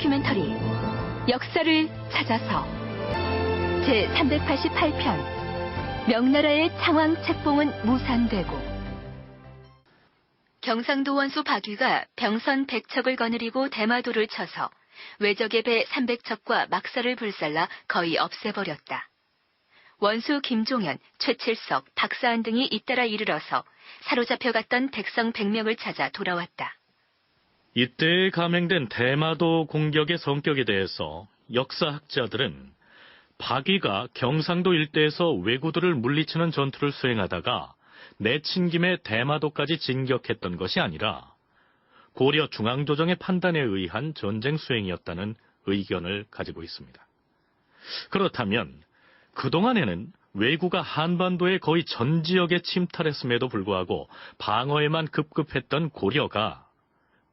다큐멘터리 역사를 찾아서 제388편 명나라의 창왕 책봉은 무산되고. 경상도 원수 박위가 병선 100척을 거느리고 대마도를 쳐서 외적의 배 300척과 막사를 불살라 거의 없애버렸다. 원수 김종현, 최칠석, 박사한 등이 잇따라 이르러서 사로잡혀갔던 백성 100명을 찾아 돌아왔다. 이때 감행된 대마도 공격의 성격에 대해서 역사학자들은 박위가 경상도 일대에서 왜구들을 물리치는 전투를 수행하다가 내친 김에 대마도까지 진격했던 것이 아니라 고려 중앙조정의 판단에 의한 전쟁 수행이었다는 의견을 가지고 있습니다. 그렇다면 그동안에는 왜구가 한반도의 거의 전 지역에 침탈했음에도 불구하고 방어에만 급급했던 고려가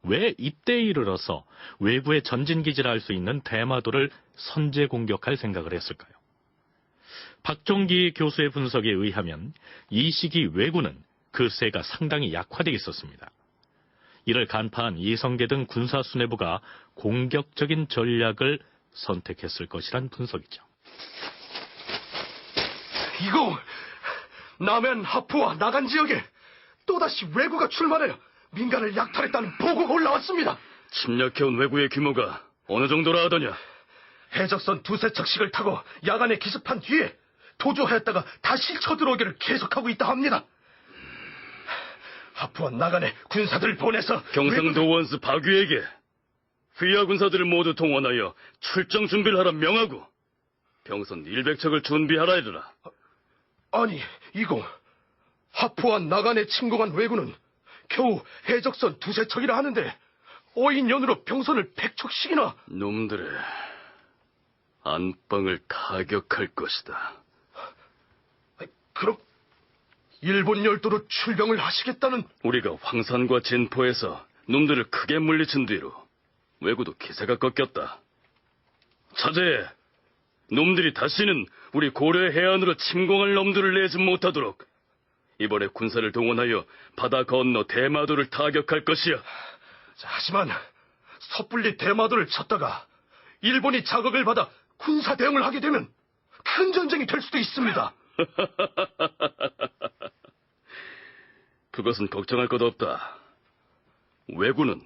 왜 이때에 이르러서 왜구의 전진기지라 할 수 있는 대마도를 선제 공격할 생각을 했을까요? 박종기 교수의 분석에 의하면 이 시기 왜구는 그 세가 상당히 약화되어 있었습니다. 이를 간파한 이성계 등 군사 수뇌부가 공격적인 전략을 선택했을 것이란 분석이죠. 이거 남해안 하포와 나간 지역에 또다시 왜구가 출마하여 민간을 약탈했다는 보고가 올라왔습니다. 침략해온 왜구의 규모가 어느 정도라 하더냐? 해적선 2~3척씩을 타고 야간에 기습한 뒤에 도주하였다가 다시 쳐들어오기를 계속하고 있다 합니다. 하포와 나간에 군사들을 보내서 경상도 원수 박위에게 휘하 군사들을 모두 동원하여 출정 준비를 하라 명하고 병선 100척을 준비하라 해두라. 아니, 이거 하포와 나간에 침공한 왜구는 겨우 해적선 2~3척이라 하는데 5인연으로 병선을 100척씩이나... 놈들의 안방을 타격할 것이다. 그럼 일본 열도로 출병을 하시겠다는... 우리가 황산과 진포에서 놈들을 크게 물리친 뒤로 왜구도 기세가 꺾였다. 차제에 놈들이 다시는 우리 고려의 해안으로 침공할 놈들을 내지 못하도록 이번에 군사를 동원하여 바다 건너 대마도를 타격할 것이야. 하지만 섣불리 대마도를 쳤다가 일본이 자극을 받아 군사 대응을 하게 되면 큰 전쟁이 될 수도 있습니다. 그것은 걱정할 것 없다. 왜구는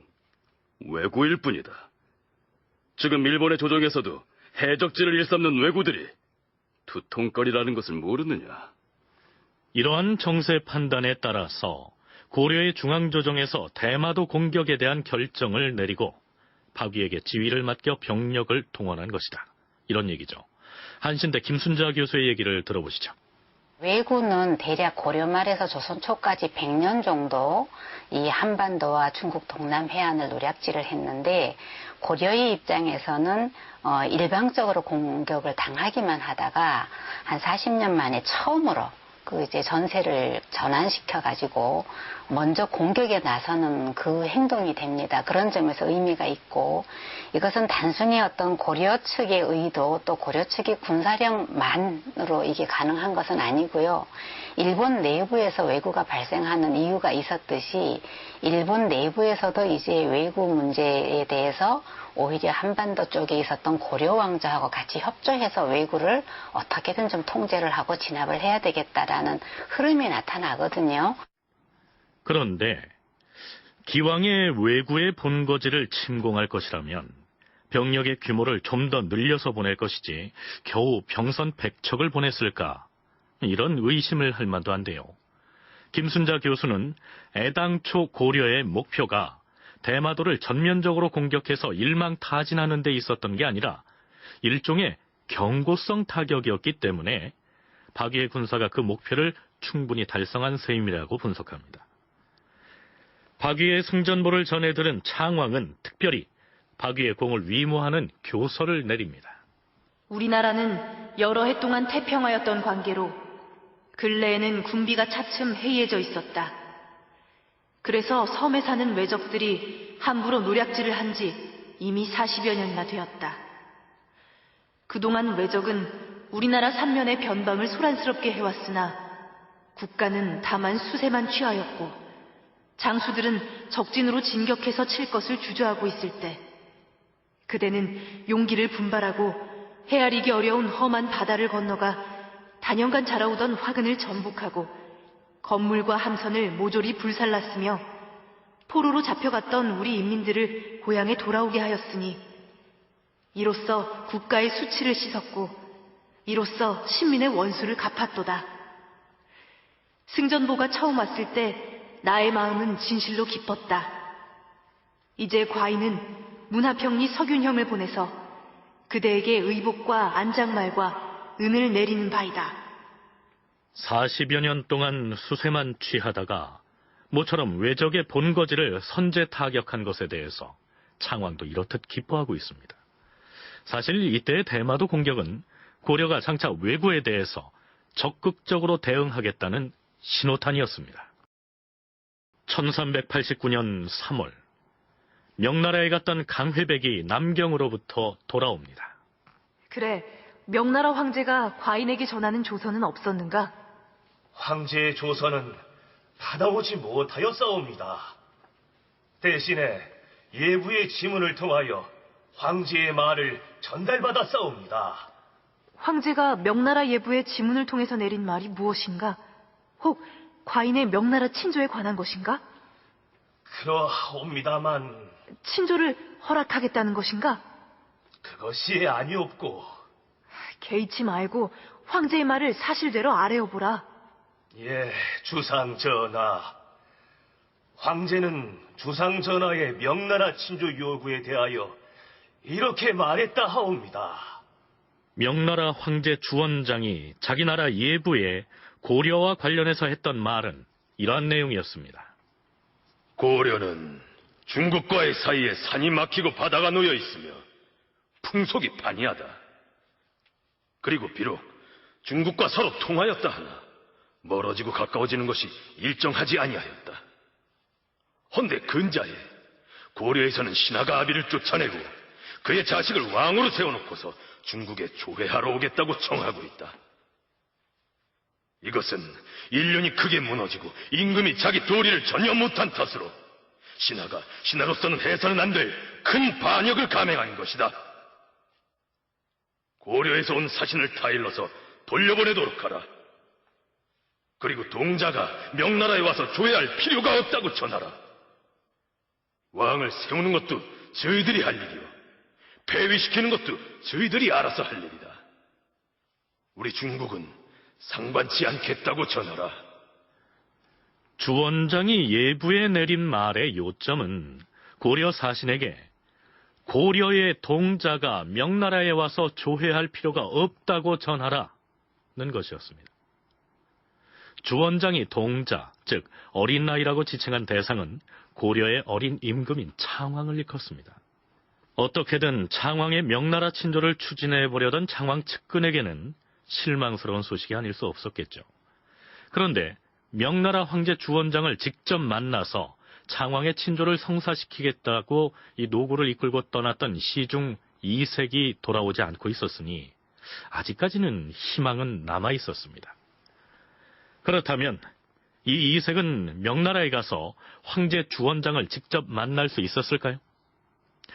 왜구일 뿐이다. 지금 일본의 조정에서도 해적지를 일삼는 왜구들이 두통거리라는 것을 모르느냐. 이러한 정세 판단에 따라서 고려의 중앙조정에서 대마도 공격에 대한 결정을 내리고 박위에게 지휘를 맡겨 병력을 동원한 것이다. 이런 얘기죠. 한신대 김순자 교수의 얘기를 들어보시죠. 왜구는 대략 고려 말에서 조선 초까지 100년 정도 이 한반도와 중국 동남 해안을 노략질을 했는데 고려의 입장에서는 일방적으로 공격을 당하기만 하다가 한 40년 만에 처음으로 이제 전세를 전환시켜가지고 먼저 공격에 나서는 그 행동이 됩니다. 그런 점에서 의미가 있고, 이것은 단순히 어떤 고려 측의 의도 또 고려 측의 군사력만으로 이게 가능한 것은 아니고요. 일본 내부에서 왜구가 발생하는 이유가 있었듯이 일본 내부에서도 이제 왜구 문제에 대해서 오히려 한반도 쪽에 있었던 고려 왕조하고 같이 협조해서 왜구를 어떻게든 좀 통제를 하고 진압을 해야 되겠다라는 흐름이 나타나거든요. 그런데 기왕의 왜구의 본거지를 침공할 것이라면 병력의 규모를 좀 더 늘려서 보낼 것이지 겨우 병선 100척을 보냈을까? 이런 의심을 할 만도 한데요. 김순자 교수는 애당초 고려의 목표가 대마도를 전면적으로 공격해서 일망타진하는 데 있었던 게 아니라 일종의 경고성 타격이었기 때문에 박위의 군사가 그 목표를 충분히 달성한 셈이라고 분석합니다. 박위의 승전보를 전해 들은 창왕은 특별히 박위의 공을 위모하는 교서를 내립니다. 우리나라는 여러 해 동안 태평하였던 관계로 근래에는 군비가 차츰 해이해져 있었다. 그래서 섬에 사는 왜적들이 함부로 노략질을 한 지 이미 40여 년이나 되었다. 그동안 왜적은 우리나라 삼면의 변방을 소란스럽게 해왔으나 국가는 다만 수세만 취하였고 장수들은 적진으로 진격해서 칠 것을 주저하고 있을 때 그대는 용기를 분발하고 헤아리기 어려운 험한 바다를 건너가 단연간 자라오던 화근을 전복하고 건물과 함선을 모조리 불살랐으며 포로로 잡혀갔던 우리 인민들을 고향에 돌아오게 하였으니 이로써 국가의 수치를 씻었고 이로써 신민의 원수를 갚았도다. 승전보가 처음 왔을 때 나의 마음은 진실로 기뻤다. 이제 과인은 문화평리 서균형을 보내서 그대에게 의복과 안장말과 은을 내리는 바이다. 40여 년 동안 수세만 취하다가 모처럼 외적의 본거지를 선제 타격한 것에 대해서 창왕도 이렇듯 기뻐하고 있습니다. 사실 이때의 대마도 공격은 고려가 장차 왜구에 대해서 적극적으로 대응하겠다는 신호탄이었습니다. 1389년 3월 명나라에 갔던 강회백이 남경으로부터 돌아옵니다. 그래, 명나라 황제가 과인에게 전하는 조서는 없었는가? 황제의 조서는 받아오지 못하였사옵니다. 대신에 예부의 지문을 통하여 황제의 말을 전달받았사옵니다. 황제가 명나라 예부의 지문을 통해서 내린 말이 무엇인가? 혹 과인의 명나라 친조에 관한 것인가? 그러하옵니다만 친조를 허락하겠다는 것인가? 그것이 아니옵고. 개의치 말고 황제의 말을 사실대로 아뢰어보라. 예, 주상전하. 황제는 주상전하의 명나라 친조 요구에 대하여 이렇게 말했다 하옵니다. 명나라 황제 주원장이 자기 나라 예부에 고려와 관련해서 했던 말은 이러한 내용이었습니다. 고려는 중국과의 사이에 산이 막히고 바다가 놓여 있으며 풍속이 반이하다. 그리고 비록 중국과 서로 통하였다 하나 멀어지고 가까워지는 것이 일정하지 아니하였다. 헌데 근자에 고려에서는 신하가 아비를 쫓아내고 그의 자식을 왕으로 세워놓고서 중국에 조회하러 오겠다고 청하고 있다. 이것은 인륜이 크게 무너지고 임금이 자기 도리를 전혀 못한 탓으로 신하가 신하로서는 해서는 안 될 큰 반역을 감행한 것이다. 고려에서 온 사신을 타일러서 돌려보내도록 하라. 그리고 동자가 명나라에 와서 조회할 필요가 없다고 전하라. 왕을 세우는 것도 저희들이 할 일이요, 폐위시키는 것도 저희들이 알아서 할 일이다. 우리 중국은 상관치 않겠다고 전하라. 주원장이 예부에 내린 말의 요점은 고려 사신에게 고려의 동자가 명나라에 와서 조회할 필요가 없다고 전하라는 것이었습니다. 주원장이 동자, 즉 어린 나이라고 지칭한 대상은 고려의 어린 임금인 창왕을 일컫습니다. 어떻게든 창왕의 명나라 친조를 추진해보려던 창왕 측근에게는 실망스러운 소식이 아닐 수 없었겠죠. 그런데 명나라 황제 주원장을 직접 만나서 창왕의 친조를 성사시키겠다고 이 노고를 이끌고 떠났던 시중 이색이 돌아오지 않고 있었으니 아직까지는 희망은 남아 있었습니다. 그렇다면 이 이색은 명나라에 가서 황제 주원장을 직접 만날 수 있었을까요?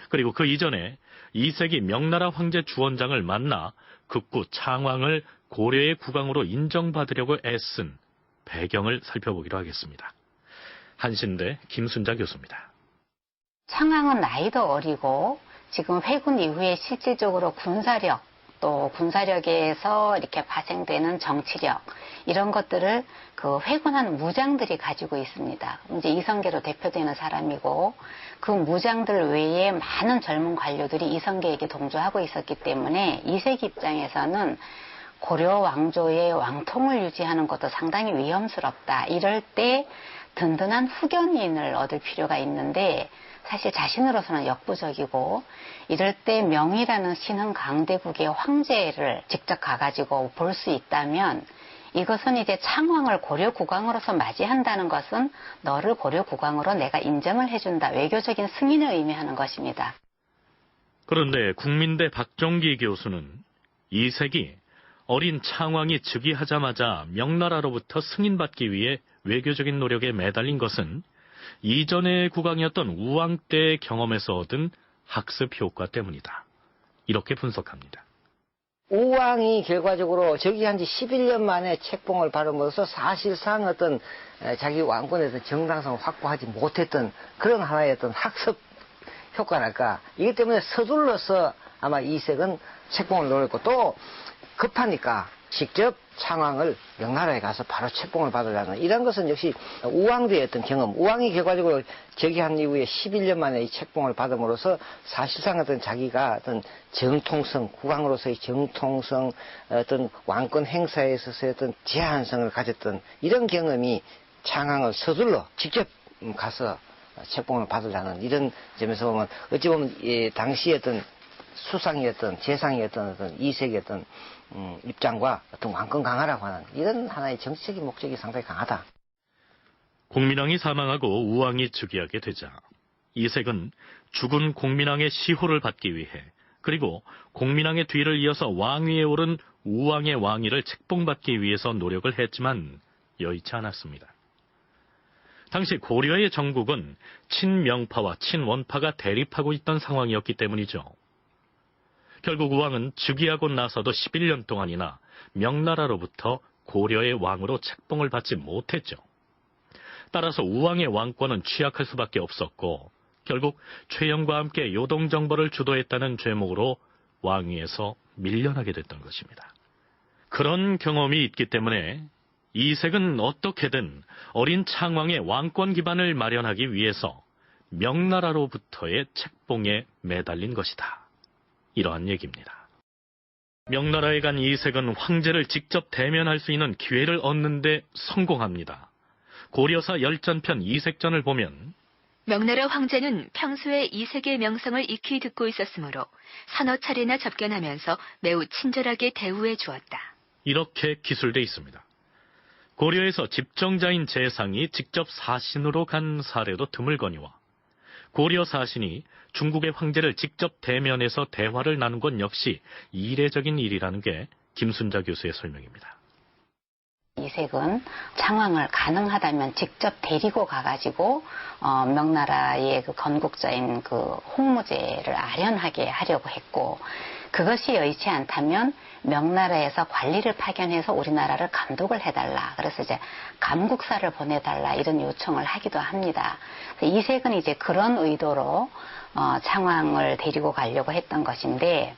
그리고 그 이전에 이색이 명나라 황제 주원장을 만나 극구 창왕을 고려의 국왕으로 인정받으려고 애쓴 배경을 살펴보기로 하겠습니다. 한신대 김순자 교수입니다. 창왕은 나이도 어리고 지금 회군 이후에 실질적으로 군사력, 또 군사력에서 이렇게 발생되는 정치력, 이런 것들을 그 회군한 무장들이 가지고 있습니다. 이제 이성계로 대표되는 사람이고, 그 무장들 외에 많은 젊은 관료들이 이성계에게 동조하고 있었기 때문에 이색 입장에서는 고려 왕조의 왕통을 유지하는 것도 상당히 위험스럽다. 이럴 때 든든한 후견인을 얻을 필요가 있는데 사실 자신으로서는 역부족이고, 이럴 때 명이라는 신흥 강대국의 황제를 직접 가가지고 볼 수 있다면, 이것은 이제 창왕을 고려 국왕으로서 맞이한다는 것은 너를 고려 국왕으로 내가 인정을 해준다, 외교적인 승인을 의미하는 것입니다. 그런데 국민대 박정기 교수는 이색이 어린 창왕이 즉위하자마자 명나라로부터 승인받기 위해 외교적인 노력에 매달린 것은 이전의 국왕이었던 우왕 때의 경험에서 얻은 학습 효과 때문이다. 이렇게 분석합니다. 우왕이 결과적으로 즉위한 지 11년 만에 책봉을 받음으로써 사실상 어떤 자기 왕권의 어떤 정당성을 확보하지 못했던 그런 하나의 어떤 학습 효과랄까. 이기 때문에 서둘러서 아마 이색은 책봉을 노렸고, 또 급하니까 직접 창왕을 명나라에 가서 바로 책봉을 받으려는 이런 것은 역시 우왕대의 어떤 경험, 우왕이 결과적으로 즉위한 이후에 11년 만에 이 책봉을 받음으로써 사실상 어떤 자기가 어떤 정통성, 국왕으로서의 정통성, 어떤 왕권 행사에 있어서의 어떤 제한성을 가졌던 이런 경험이 창왕을 서둘러 직접 가서 책봉을 받으려는 이런 점에서 보면 어찌 보면 당시의 어떤 수상이었던 재상이었던 어떤 이색이었던 입장과 어떤 왕권 강화라고 하는 이런 하나의 정치적인 목적이 상당히 강하다. 공민왕이 사망하고 우왕이 즉위하게 되자 이색은 죽은 공민왕의 시호를 받기 위해, 그리고 공민왕의 뒤를 이어서 왕위에 오른 우왕의 왕위를 책봉받기 위해서 노력을 했지만 여의치 않았습니다. 당시 고려의 정국은 친명파와 친원파가 대립하고 있던 상황이었기 때문이죠. 결국 우왕은 즉위하고 나서도 11년 동안이나 명나라로부터 고려의 왕으로 책봉을 받지 못했죠. 따라서 우왕의 왕권은 취약할 수밖에 없었고, 결국 최영과 함께 요동정벌을 주도했다는 죄목으로 왕위에서 밀려나게 됐던 것입니다. 그런 경험이 있기 때문에 이색은 어떻게든 어린 창왕의 왕권 기반을 마련하기 위해서 명나라로부터의 책봉에 매달린 것이다. 이러한 얘기입니다. 명나라에 간 이색은 황제를 직접 대면할 수 있는 기회를 얻는 데 성공합니다. 고려사 열전편 이색전을 보면 명나라 황제는 평소에 이색의 명성을 익히 듣고 있었으므로 서너 차례나 접견하면서 매우 친절하게 대우해 주었다. 이렇게 기술돼 있습니다. 고려에서 집정자인 재상이 직접 사신으로 간 사례도 드물거니와 고려 사신이 중국의 황제를 직접 대면해서 대화를 나눈 건 역시 이례적인 일이라는 게 김순자 교수의 설명입니다. 이색은 창왕을 가능하다면 직접 데리고 가가지고 명나라의 그 건국자인 그 홍무제를 아련하게 하려고 했고, 그것이 여의치 않다면 명나라에서 관리를 파견해서 우리나라를 감독을 해달라. 그래서 이제 감국사를 보내달라 이런 요청을 하기도 합니다. 이색은 이제 그런 의도로 창왕을 데리고 가려고 했던 것인데,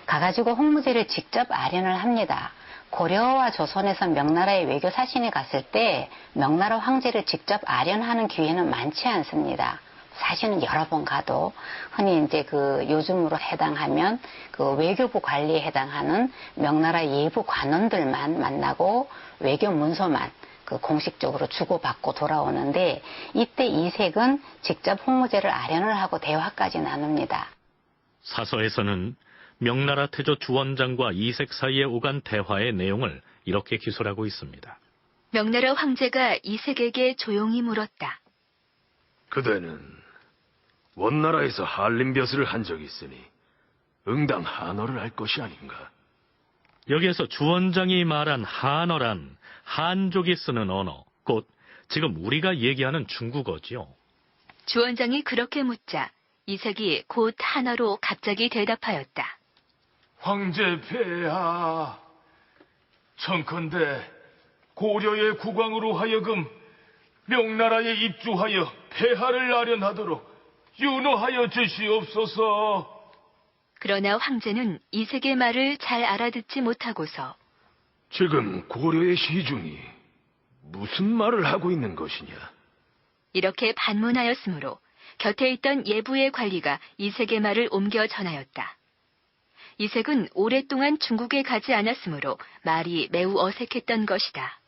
가가지고 홍무제를 직접 아련을 합니다. 고려와 조선에서 명나라의 외교 사신이 갔을 때 명나라 황제를 직접 아련하는 기회는 많지 않습니다. 사실은 여러 번 가도 흔히 이제 그 요즘으로 해당하면 그 외교부 관리에 해당하는 명나라 예부 관원들만 만나고 외교 문서만 그 공식적으로 주고받고 돌아오는데, 이때 이색은 직접 홍무제를 아련을 하고 대화까지 나눕니다. 사서에서는 명나라 태조 주원장과 이색 사이에 오간 대화의 내용을 이렇게 기술하고 있습니다. 명나라 황제가 이색에게 조용히 물었다. 그대는 원나라에서 한림벼슬을 한 적이 있으니 응당 한어를 할 것이 아닌가? 여기에서 주원장이 말한 한어란 한족이 쓰는 언어, 곧 지금 우리가 얘기하는 중국어지요. 주원장이 그렇게 묻자 이색이 곧 한어로 갑자기 대답하였다. 황제 폐하, 청컨대 고려의 국왕으로 하여금 명나라에 입주하여 폐하를 아련하도록 윤호하여 주시옵소서. 그러나 황제는 이색의 말을 잘 알아듣지 못하고서 지금 고려의 시중이 무슨 말을 하고 있는 것이냐? 이렇게 반문하였으므로 곁에 있던 예부의 관리가 이색의 말을 옮겨 전하였다. 이색은 오랫동안 중국에 가지 않았으므로 말이 매우 어색했던 것이다.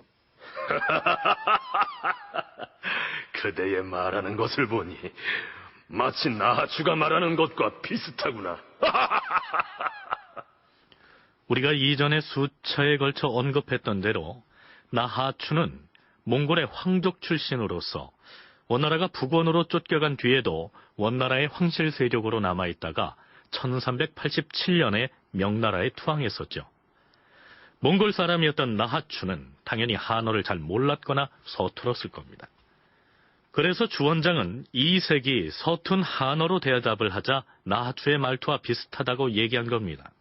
그대의 말하는 것을 보니 마치 나하추가 말하는 것과 비슷하구나. 우리가 이전에 수차에 걸쳐 언급했던 대로 나하추는 몽골의 황족 출신으로서 원나라가 북원으로 쫓겨간 뒤에도 원나라의 황실 세력으로 남아있다가 1387년에 명나라에 투항했었죠. 몽골 사람이었던 나하추는 당연히 한어를 잘 몰랐거나 서툴었을 겁니다. 그래서 주원장은 이색이 서툰 한어로 대답을 하자 나하추의 말투와 비슷하다고 얘기한 겁니다.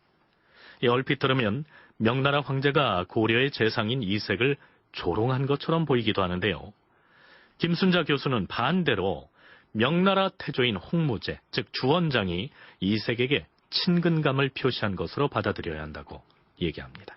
얼핏 들으면 명나라 황제가 고려의 재상인 이색을 조롱한 것처럼 보이기도 하는데요. 김순자 교수는 반대로 명나라 태조인 홍무제, 즉 주원장이 이색에게 친근감을 표시한 것으로 받아들여야 한다고 얘기합니다.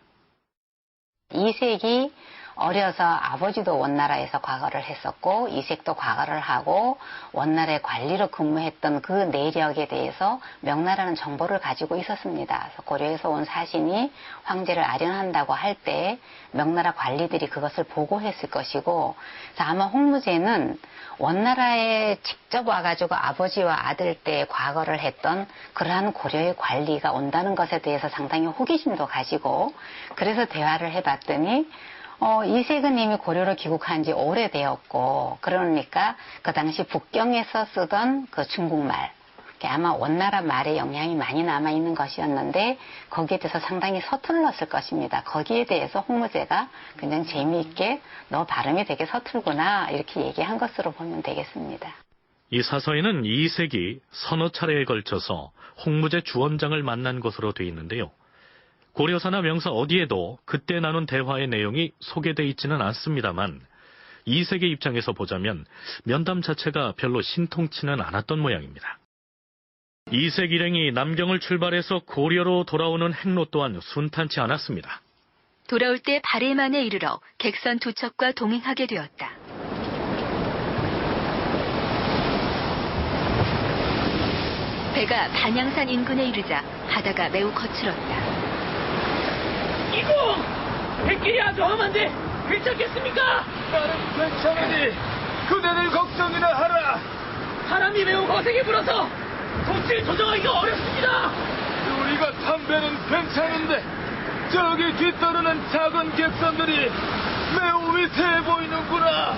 이색이 어려서 아버지도 원나라에서 과거를 했었고 이색도 과거를 하고 원나라의 관리로 근무했던 그 내력에 대해서 명나라는 정보를 가지고 있었습니다. 그래서 고려에서 온 사신이 황제를 아련한다고 할 때 명나라 관리들이 그것을 보고했을 것이고, 그래서 아마 홍무제는 원나라에 직접 와가지고 아버지와 아들 때 과거를 했던 그러한 고려의 관리가 온다는 것에 대해서 상당히 호기심도 가지고, 그래서 대화를 해봤더니 이색은 이미 고려로 귀국한 지 오래되었고, 그러니까 그 당시 북경에서 쓰던 그 중국말, 아마 원나라 말에 영향이 많이 남아있는 것이었는데 거기에 대해서 상당히 서툴렀을 것입니다. 거기에 대해서 홍무제가 굉장히 재미있게 너 발음이 되게 서툴구나 이렇게 얘기한 것으로 보면 되겠습니다. 이 사서에는 이색이 서너 차례에 걸쳐서 홍무제 주원장을 만난 것으로 되어 있는데요. 고려사나 명사 어디에도 그때 나눈 대화의 내용이 소개되어 있지는 않습니다만 이색의 입장에서 보자면 면담 자체가 별로 신통치는 않았던 모양입니다. 이색 일행이 남경을 출발해서 고려로 돌아오는 행로 또한 순탄치 않았습니다. 돌아올 때 발해만에 이르러 객선 두 척과 동행하게 되었다. 배가 반양산 인근에 이르자 바다가 매우 거칠었다. 이고! 백길이 아주 험한데 괜찮겠습니까? 나는 괜찮으니 그대를 걱정이나 하라. 바람이 매우 거세게 불어서 도치를 조정하기가 어렵습니다. 우리가 탄 배는 괜찮은데 저기 뒤따르는 작은 객선들이 매우 위태해 보이는구나.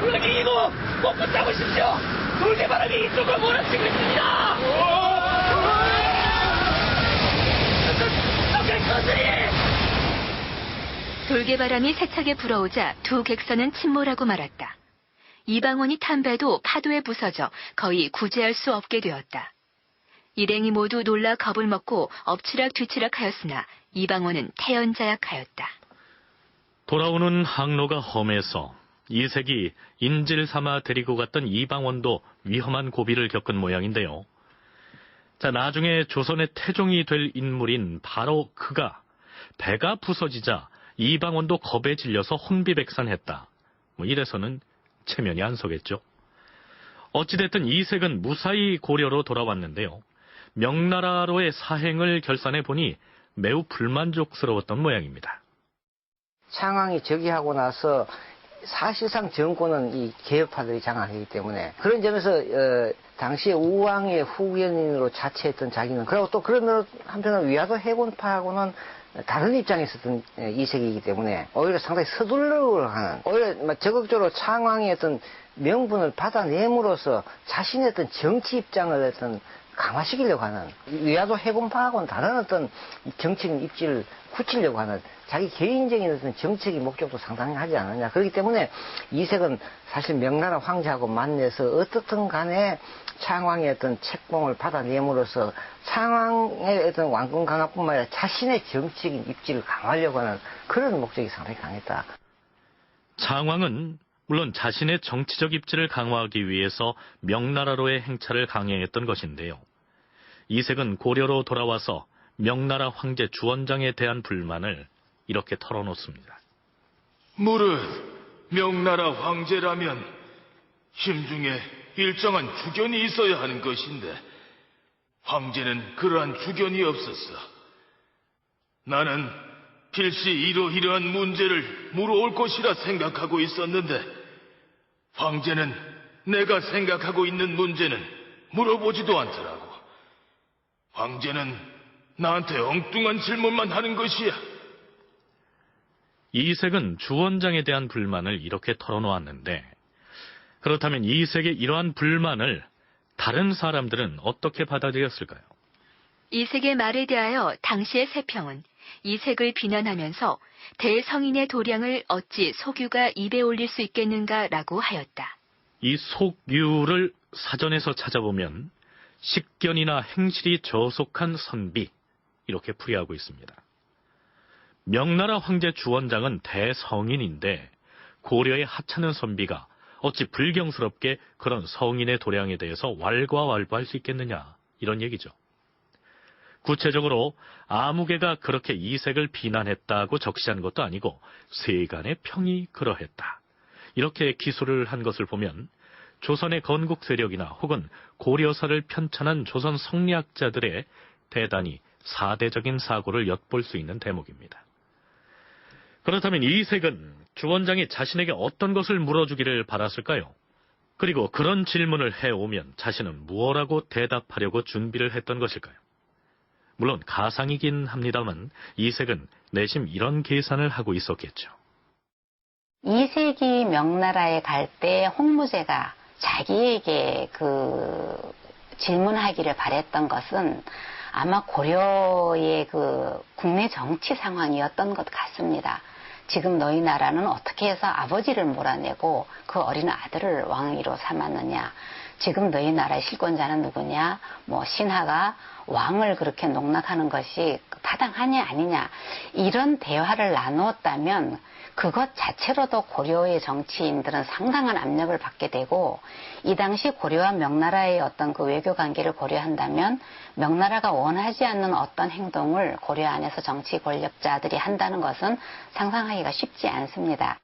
여기 이거 꼭 붙잡으십시오. 돌개바람이 이쪽으로 몰아치고 있습니다. 돌개바람이 세차게 불어오자 두 객선은 침몰하고 말았다. 이방원이 탄 배도 파도에 부서져 거의 구제할 수 없게 되었다. 일행이 모두 놀라 겁을 먹고 엎치락 뒤치락 하였으나 이방원은 태연자약하였다. 돌아오는 항로가 험해서 이색이 인질 삼아 데리고 갔던 이방원도 위험한 고비를 겪은 모양인데요. 자, 나중에 조선의 태종이 될 인물인 바로 그가 배가 부서지자 이방원도 겁에 질려서 혼비백산했다. 이래서는 체면이 안 서겠죠. 어찌됐든 이색은 무사히 고려로 돌아왔는데요. 명나라로의 사행을 결산해 보니 매우 불만족스러웠던 모양입니다. 창왕이 즉위하고 나서 사실상 정권은 이 개혁파들이 장악하기 때문에 그런 점에서 당시에 우왕의 후견인으로 자처했던 자기는, 그리고 또 그런 한편으로 위화도 해군파하고는 다른 입장에 있었던 이색이기 때문에 오히려 상당히 서둘러 하는, 오히려 적극적으로 창왕의 어떤 명분을 받아냄으로써 자신의 어떤 정치 입장을 어떤 강화시키려고 하는, 위화도 해군파하고는 다른 어떤 정치적인 입지를 굳히려고 하는 자기 개인적인 어떤 정책의 목적도 상당히 하지 않느냐. 그렇기 때문에 이색은 사실 명나라 황제하고 만나서 어떻든 간에 창왕의 어떤 책봉을 받아냄으로써 창왕의 어떤 왕권 강화뿐만 아니라 자신의 정치적인 입지를 강화하려고 하는 그런 목적이 상당히 강했다. 창왕은 물론 자신의 정치적 입지를 강화하기 위해서 명나라로의 행차를 강행했던 것인데요. 이색은 고려로 돌아와서 명나라 황제 주원장에 대한 불만을 이렇게 털어놓습니다. 무릇 명나라 황제라면 심중에 일정한 주견이 있어야 하는 것인데 황제는 그러한 주견이 없었어. 나는 필시 이러이러한 문제를 물어올 것이라 생각하고 있었는데 황제는 내가 생각하고 있는 문제는 물어보지도 않더라고. 황제는 나한테 엉뚱한 질문만 하는 것이야. 이색은 주원장에 대한 불만을 이렇게 털어놓았는데, 그렇다면 이색의 이러한 불만을 다른 사람들은 어떻게 받아들였을까요? 이색의 말에 대하여 당시의 세평은 이색을 비난하면서 대성인의 도량을 어찌 소규가 입에 올릴 수 있겠는가라고 하였다. 이 속유를 사전에서 찾아보면 식견이나 행실이 저속한 선비, 이렇게 풀이하고 있습니다. 명나라 황제 주원장은 대성인인데 고려의 하찮은 선비가 어찌 불경스럽게 그런 성인의 도량에 대해서 왈가왈부할 수 있겠느냐, 이런 얘기죠. 구체적으로 아무개가 그렇게 이색을 비난했다고 적시한 것도 아니고 세간의 평이 그러했다, 이렇게 기술을 한 것을 보면 조선의 건국 세력이나 혹은 고려사를 편찬한 조선 성리학자들의 대단히 사대적인 사고를 엿볼 수 있는 대목입니다. 그렇다면 이색은 주원장이 자신에게 어떤 것을 물어주기를 바랐을까요? 그리고 그런 질문을 해오면 자신은 무엇라고 대답하려고 준비를 했던 것일까요? 물론 가상이긴 합니다만 이색은 내심 이런 계산을 하고 있었겠죠. 이색이 명나라에 갈 때 홍무제가 자기에게 질문하기를 바랬던 것은 아마 고려의 국내 정치 상황이었던 것 같습니다. 지금 너희 나라는 어떻게 해서 아버지를 몰아내고 그 어린 아들을 왕위로 삼았느냐? 지금 너희 나라의 실권자는 누구냐? 신하가 왕을 그렇게 농락하는 것이 타당하냐 아니냐? 이런 대화를 나누었다면 그것 자체로도 고려의 정치인들은 상당한 압력을 받게 되고, 이 당시 고려와 명나라의 어떤 외교 관계를 고려한다면 명나라가 원하지 않는 어떤 행동을 고려 안에서 정치 권력자들이 한다는 것은 상상하기가 쉽지 않습니다.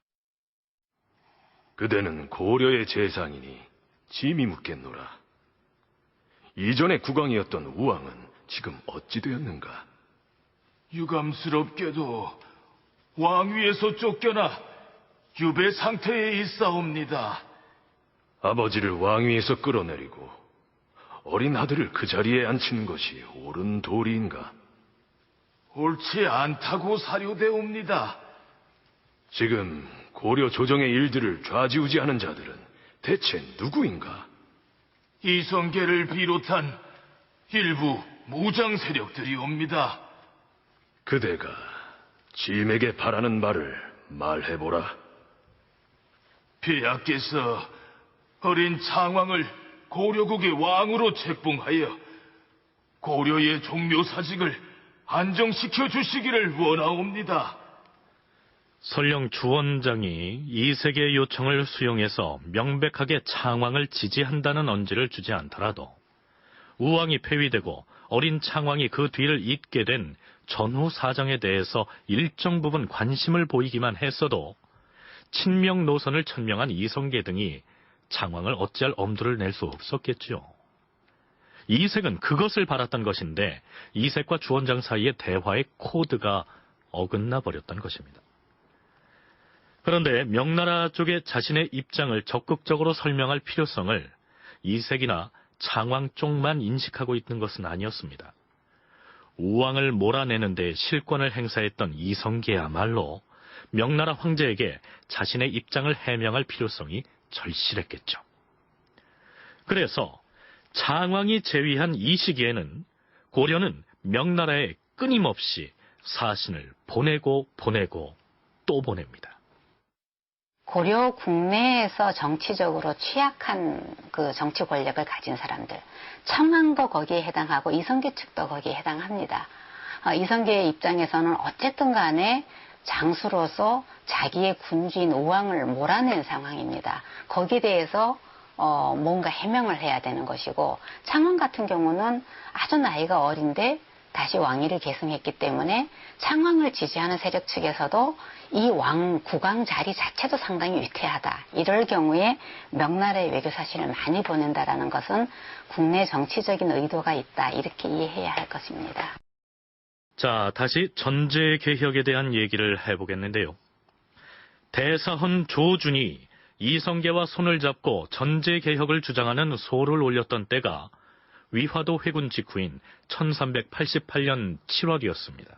그대는 고려의 재상이니 짐이 묻겠노라. 이전에 국왕이었던 우왕은 지금 어찌 되었는가? 유감스럽게도 왕위에서 쫓겨나 유배 상태에 있사옵니다. 아버지를 왕위에서 끌어내리고 어린 아들을 그 자리에 앉히는 것이 옳은 도리인가? 옳지 않다고 사료되옵니다. 지금 고려 조정의 일들을 좌지우지하는 자들은 대체 누구인가? 이성계를 비롯한 일부 무장 세력들이옵니다. 그대가 짐에게 바라는 말을 말해보라. 폐하께서 어린 창왕을 고려국의 왕으로 책봉하여 고려의 종묘사직을 안정시켜 주시기를 원하옵니다. 설령 주원장이 이색의 요청을 수용해서 명백하게 창왕을 지지한다는 언지를 주지 않더라도 우왕이 폐위되고 어린 창왕이 그 뒤를 잇게 된 전후 사정에 대해서 일정 부분 관심을 보이기만 했어도 친명 노선을 천명한 이성계 등이 창왕을 어찌할 엄두를 낼 수 없었겠죠. 이색은 그것을 바랐던 것인데 이색과 주원장 사이의 대화의 코드가 어긋나 버렸던 것입니다. 그런데 명나라 쪽에 자신의 입장을 적극적으로 설명할 필요성을 이색이나 창왕 쪽만 인식하고 있는 것은 아니었습니다. 우왕을 몰아내는 데 실권을 행사했던 이성계야말로 명나라 황제에게 자신의 입장을 해명할 필요성이 절실했겠죠. 그래서 창왕이 재위한 이 시기에는 고려는 명나라에 끊임없이 사신을 보내고 또 보냅니다. 고려 국내에서 정치적으로 취약한 정치 권력을 가진 사람들, 청왕도 거기에 해당하고 이성계 측도 거기에 해당합니다. 이성계의 입장에서는 어쨌든 간에 장수로서 자기의 군주인 우왕을 몰아낸 상황입니다. 거기에 대해서 뭔가 해명을 해야 되는 것이고, 창왕 같은 경우는 아주 나이가 어린데 다시 왕위를 계승했기 때문에 창왕을 지지하는 세력 측에서도 이 국왕 자리 자체도 상당히 위태하다. 이럴 경우에 명나라의 외교사신을 많이 보낸다라는 것은 국내 정치적인 의도가 있다. 이렇게 이해해야 할 것입니다. 자, 다시 전제 개혁에 대한 얘기를 해보겠는데요. 대사헌 조준이 이성계와 손을 잡고 전제 개혁을 주장하는 소를 올렸던 때가 위화도 회군 직후인 1388년 7월이었습니다.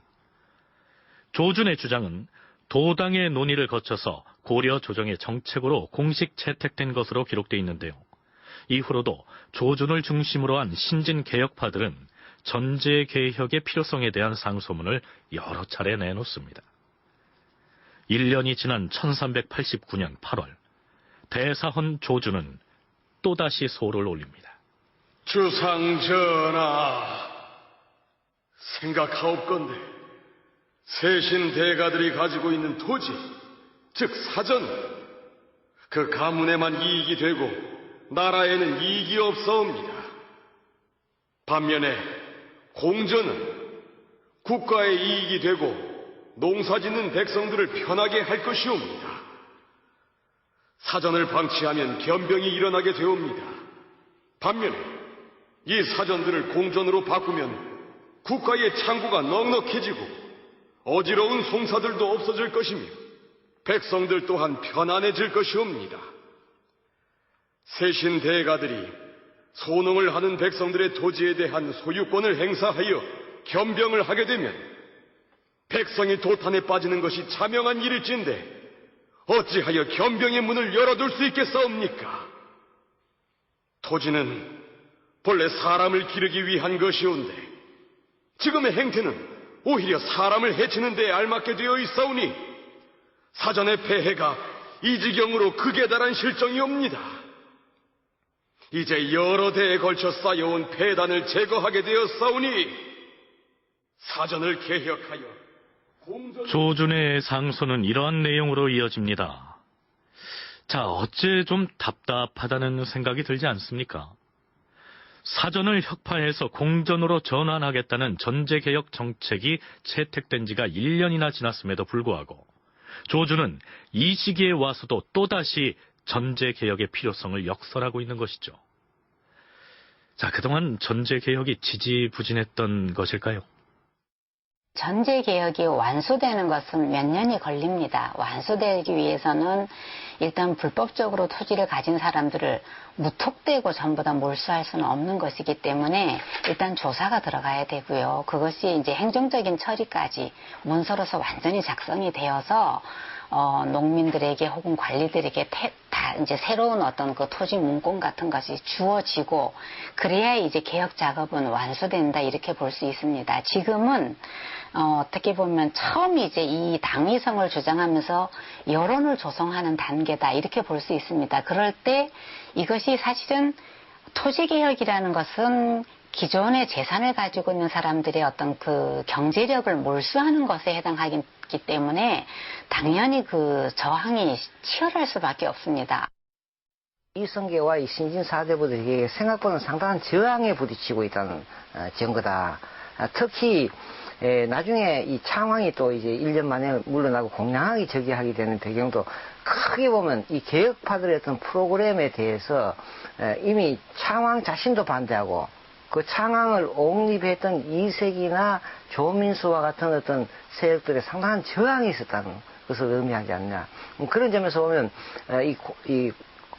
조준의 주장은 도당의 논의를 거쳐서 고려 조정의 정책으로 공식 채택된 것으로 기록되어 있는데요. 이후로도 조준을 중심으로 한 신진 개혁파들은 전제 개혁의 필요성에 대한 상소문을 여러 차례 내놓습니다. 1년이 지난 1389년 8월 대사헌 조준은 또다시 소를 올립니다. 주상 전하, 생각하옵건대 세신 대가들이 가지고 있는 토지, 즉 사전, 그 가문에만 이익이 되고 나라에는 이익이 없사옵니다. 반면에 공전은 국가에 이익이 되고 농사짓는 백성들을 편하게 할 것이옵니다. 사전을 방치하면 변병이 일어나게 되옵니다. 반면에 이 사전들을 공전으로 바꾸면 국가의 창구가 넉넉해지고 어지러운 송사들도 없어질 것이며 백성들 또한 편안해질 것이옵니다. 세신 대가들이 소농을 하는 백성들의 토지에 대한 소유권을 행사하여 겸병을 하게 되면 백성이 도탄에 빠지는 것이 자명한 일일진데 어찌하여 겸병의 문을 열어둘 수 있겠사옵니까? 토지는 본래 사람을 기르기 위한 것이온데 지금의 행태는 오히려 사람을 해치는 데 알맞게 되어 있사오니 사전의 폐해가 이 지경으로 극에 달한 실정이옵니다. 이제 여러 대에 걸쳐 쌓여온 폐단을 제거하게 되었사오니 사전을 개혁하여 조준의 상소는 이러한 내용으로 이어집니다. 자, 어째 좀 답답하다는 생각이 들지 않습니까? 사전을 혁파해서 공전으로 전환하겠다는 전제개혁 정책이 채택된 지가 1년이나 지났음에도 불구하고 조준은 이 시기에 와서도 또다시 전제개혁의 필요성을 역설하고 있는 것이죠. 자, 그동안 전제개혁이 지지부진했던 것일까요? 전제개혁이 완수되는 것은 몇 년이 걸립니다. 완수되기 위해서는 일단 불법적으로 토지를 가진 사람들을 무턱대고 전부 다 몰수할 수는 없는 것이기 때문에 일단 조사가 들어가야 되고요. 그것이 이제 행정적인 처리까지 문서로서 완전히 작성이 되어서 농민들에게 혹은 관리들에게 다 이제 새로운 어떤 그 토지 문건 같은 것이 주어지고 그래야 이제 개혁 작업은 완수된다 이렇게 볼 수 있습니다. 지금은 어떻게 보면 처음 이제 이 당위성을 주장하면서 여론을 조성하는 단계다 이렇게 볼 수 있습니다. 그럴 때 이것이 사실은 토지개혁이라는 것은 기존의 재산을 가지고 있는 사람들의 어떤 그 경제력을 몰수하는 것에 해당하기 때문에 당연히 그 저항이 치열할 수밖에 없습니다. 이성계와 이 신진 사대부들이 생각보다 상당한 저항에 부딪히고 있다는 증거다. 특히 나중에 이 창왕이 또 이제 1년 만에 물러나고 공양하게 즉위하게 되는 배경도 크게 보면 이 개혁파들의 어떤 프로그램에 대해서 이미 창왕 자신도 반대하고 그 창왕을 옹립했던 이색이나 조민수와 같은 어떤 세력들의 상당한 저항이 있었다는 것을 의미하지 않냐. 그런 점에서 보면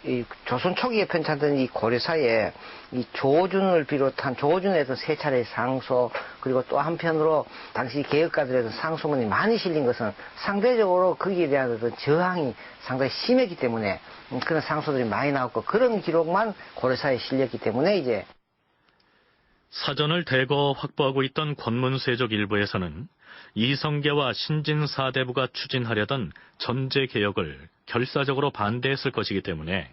이 조선 초기에 편찬된 이 고려사에 이 조준을 비롯한 조준의 어떤 세 차례의 상소 그리고 또 한편으로 당시 개혁가들의 어떤 상소문이 많이 실린 것은 상대적으로 거기에 대한 어떤 저항이 상당히 심했기 때문에 그런 상소들이 많이 나왔고 그런 기록만 고려사에 실렸기 때문에 이제 사전을 대거 확보하고 있던 권문세족 일부에서는 이성계와 신진사대부가 추진하려던 전제개혁을 결사적으로 반대했을 것이기 때문에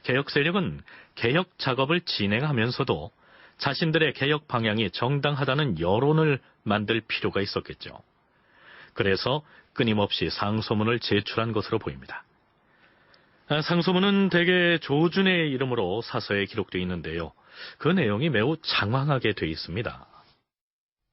개혁 세력은 개혁 작업을 진행하면서도 자신들의 개혁 방향이 정당하다는 여론을 만들 필요가 있었겠죠. 그래서 끊임없이 상소문을 제출한 것으로 보입니다. 상소문은 대개 조준의 이름으로 사서에 기록되어 있는데요. 그 내용이 매우 장황하게 되어 있습니다.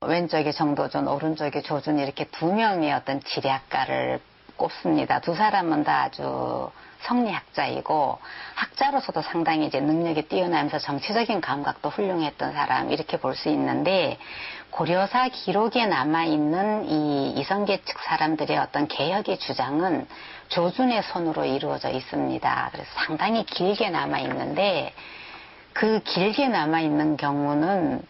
왼쪽에 정도준, 오른쪽에 조준 이렇게 두 명의 어떤 지략가를 꼽습니다. 두 사람은 다 아주 성리학자이고 학자로서도 상당히 이제 능력이 뛰어나면서 정치적인 감각도 훌륭했던 사람 이렇게 볼 수 있는데 고려사 기록에 남아있는 이 이성계 측 사람들의 어떤 개혁의 주장은 조준의 손으로 이루어져 있습니다. 그래서 상당히 길게 남아있는데 그 길게 남아있는 경우는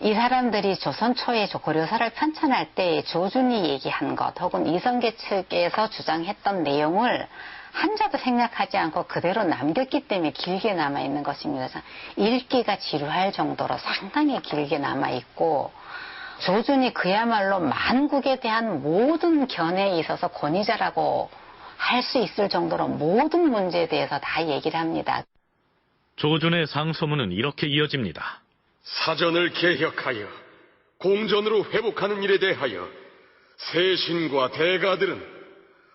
이 사람들이 조선 초에 고려사를 편찬할 때 조준이 얘기한 것 혹은 이성계 측에서 주장했던 내용을 한자도 생략하지 않고 그대로 남겼기 때문에 길게 남아있는 것입니다. 읽기가 지루할 정도로 상당히 길게 남아있고 조준이 그야말로 만국에 대한 모든 견해에 있어서 권위자라고 할 수 있을 정도로 모든 문제에 대해서 다 얘기를 합니다. 조준의 상소문은 이렇게 이어집니다. 사전을 개혁하여 공전으로 회복하는 일에 대하여 세신과 대가들은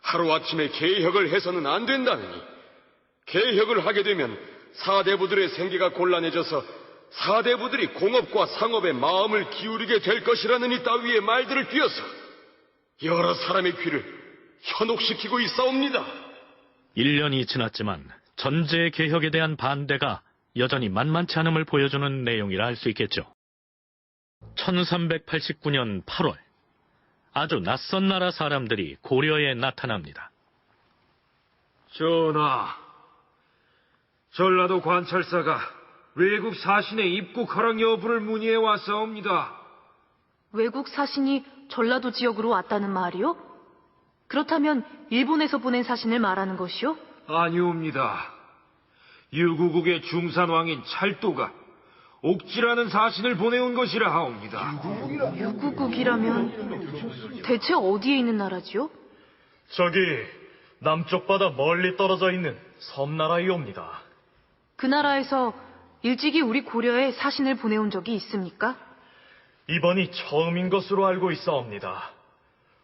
하루아침에 개혁을 해서는 안 된다느니 개혁을 하게 되면 사대부들의 생계가 곤란해져서 사대부들이 공업과 상업에 마음을 기울이게 될 것이라는 이 따위의 말들을 띄어서 여러 사람의 귀를 현혹시키고 있사옵니다. 1년이 지났지만 전제 개혁에 대한 반대가 여전히 만만치 않음을 보여주는 내용이라 할 수 있겠죠. 1389년 8월, 아주 낯선 나라 사람들이 고려에 나타납니다. 전하, 전라도 관찰사가 외국 사신의 입국 허락 여부를 문의해 왔사옵니다. 외국 사신이 전라도 지역으로 왔다는 말이요? 그렇다면 일본에서 보낸 사신을 말하는 것이요? 아니옵니다. 유구국의 중산왕인 찰도가 옥지라는 사신을 보내온 것이라 하옵니다. 유구국이라면 대체 어디에 있는 나라지요? 저기 남쪽 바다 멀리 떨어져 있는 섬나라이옵니다. 그 나라에서 일찍이 우리 고려에 사신을 보내온 적이 있습니까? 이번이 처음인 것으로 알고 있사옵니다.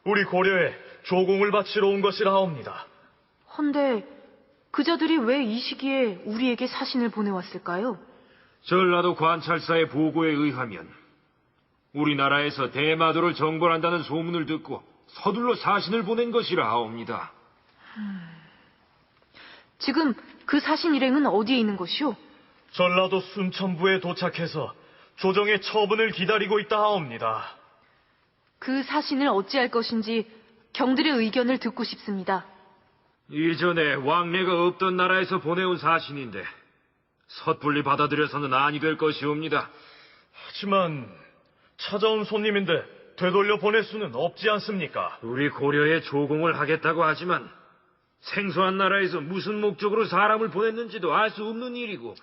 우리 고려에 조공을 바치러 온 것이라 하옵니다. 헌데 그자들이 왜 이 시기에 우리에게 사신을 보내왔을까요? 전라도 관찰사의 보고에 의하면 우리나라에서 대마도를 정벌한다는 소문을 듣고 서둘러 사신을 보낸 것이라 하옵니다. 지금 그 사신 일행은 어디에 있는 것이오? 전라도 순천부에 도착해서 조정의 처분을 기다리고 있다 하옵니다. 그 사신을 어찌할 것인지 경들의 의견을 듣고 싶습니다. 이전에 왕래가 없던 나라에서 보내온 사신인데 섣불리 받아들여서는 아니 될 것이옵니다. 하지만 찾아온 손님인데 되돌려 보낼 수는 없지 않습니까? 우리 고려에 조공을 하겠다고 하지만 생소한 나라에서 무슨 목적으로 사람을 보냈는지도 알 수 없는 일이고.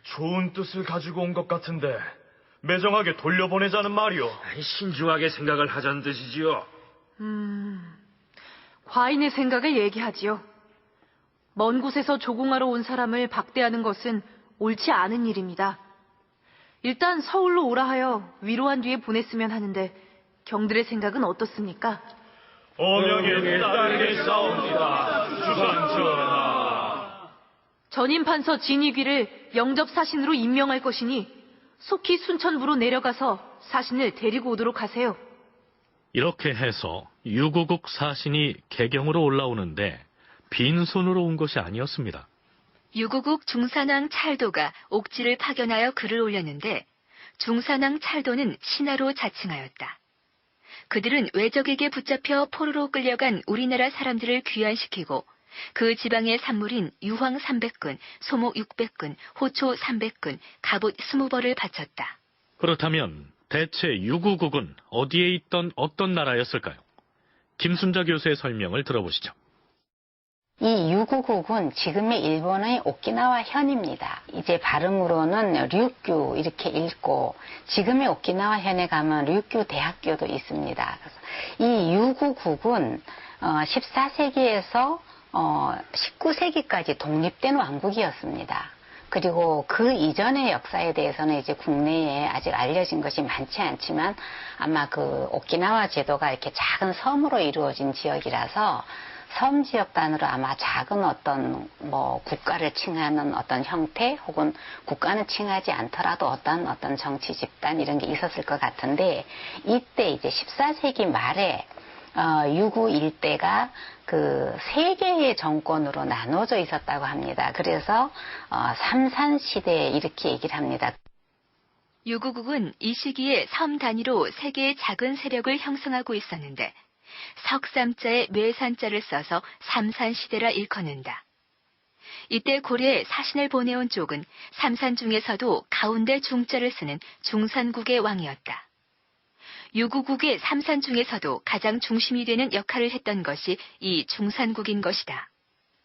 좋은 뜻을 가지고 온 것 같은데 매정하게 돌려보내자는 말이오. 신중하게 생각을 하자는 뜻이지요. 과인의 생각을 얘기하지요. 먼 곳에서 조공하러 온 사람을 박대하는 것은 옳지 않은 일입니다. 일단 서울로 오라 하여 위로한 뒤에 보냈으면 하는데 경들의 생각은 어떻습니까? 어명에 따르겠사옵니다. 주상 전하. 전임 판서 진익위를 영접 사신으로 임명할 것이니 속히 순천부로 내려가서 사신을 데리고 오도록 하세요. 이렇게 해서 유구국 사신이 개경으로 올라오는데 빈손으로 온 것이 아니었습니다. 유구국 중산왕 찰도가 옥지를 파견하여 글을 올렸는데 중산왕 찰도는 신하로 자칭하였다. 그들은 외적에게 붙잡혀 포로로 끌려간 우리나라 사람들을 귀환시키고 그 지방의 산물인 유황 300근, 소목 600근, 호초 300근, 갑옷 20벌을 바쳤다. 그렇다면 대체 유구국은 어디에 있던 어떤 나라였을까요? 김순자 교수의 설명을 들어보시죠. 이 유구국은 지금의 일본의 오키나와 현입니다. 이제 발음으로는 류큐 이렇게 읽고 지금의 오키나와 현에 가면 류큐 대학교도 있습니다. 이 유구국은 14세기에서 19세기까지 독립된 왕국이었습니다. 그리고 그 이전의 역사에 대해서는 이제 국내에 아직 알려진 것이 많지 않지만 아마 그 오키나와 제도가 이렇게 작은 섬으로 이루어진 지역이라서 섬 지역 단으로 아마 작은 어떤 국가를 칭하는 어떤 형태 혹은 국가는 칭하지 않더라도 어떤 정치 집단 이런 게 있었을 것 같은데 이때 이제 14세기 말에 유구 일대가 그 세 개의 정권으로 나눠져 있었다고 합니다. 그래서 삼산시대 이렇게 얘기를 합니다. 유구국은 이 시기에 섬 단위로 세 개의 작은 세력을 형성하고 있었는데 석삼자에 뇌산자를 써서 삼산시대라 일컫는다. 이때 고려에 사신을 보내온 쪽은 삼산 중에서도 가운데 중자를 쓰는 중산국의 왕이었다. 유구국의 삼산 중에서도 가장 중심이 되는 역할을 했던 것이 이 중산국인 것이다.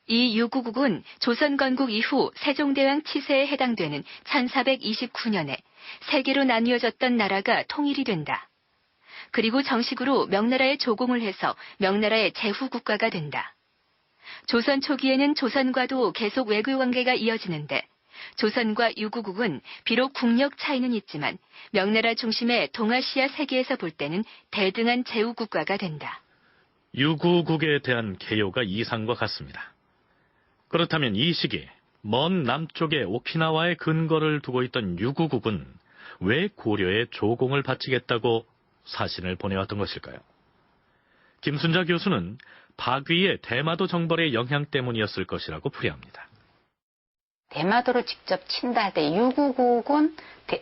이 유구국은 조선 건국 이후 세종대왕 치세에 해당되는 1429년에 세 개로 나뉘어졌던 나라가 통일이 된다. 그리고 정식으로 명나라에 조공을 해서 명나라의 제후국가가 된다. 조선 초기에는 조선과도 계속 외교 관계가 이어지는데 조선과 유구국은 비록 국력 차이는 있지만 명나라 중심의 동아시아 세계에서 볼 때는 대등한 제후국가가 된다. 유구국에 대한 개요가 이상과 같습니다. 그렇다면 이 시기 먼 남쪽의 오키나와에 근거를 두고 있던 유구국은 왜 고려에 조공을 바치겠다고 사신을 보내왔던 것일까요? 김순자 교수는 박위의 대마도 정벌의 영향 때문이었을 것이라고 풀이합니다. 대마도를 직접 친다 할 때 유구국은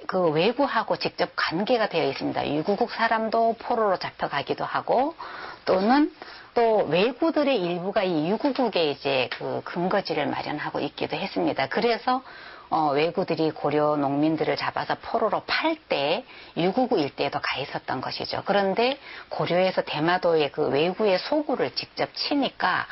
그 외구하고 직접 관계가 되어 있습니다. 유구국 사람도 포로로 잡혀가기도 하고 또는 또 외구들의 일부가 이 유구국에 이제 그 근거지를 마련하고 있기도 했습니다. 그래서 외구들이 고려 농민들을 잡아서 포로로 팔 때 유구국 일대에도 가 있었던 것이죠. 그런데 고려에서 대마도의 그 외구의 소구를 직접 치니까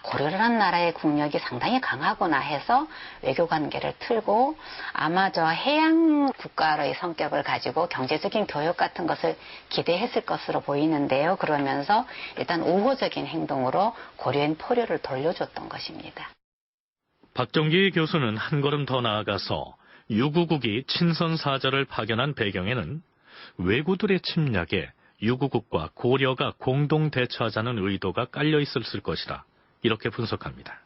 고려라는 나라의 국력이 상당히 강하구나 해서 외교 관계를 틀고 아마 저 해양 국가의 성격을 가지고 경제적인 교역 같은 것을 기대했을 것으로 보이는데요. 그러면서 일단 우호적인 행동으로 고려인 포로를 돌려줬던 것입니다. 박정기 교수는 한 걸음 더 나아가서 유구국이 친선사절을 파견한 배경에는 왜구들의 침략에 유구국과 고려가 공동 대처하자는 의도가 깔려 있었을 것이다. 이렇게 분석합니다.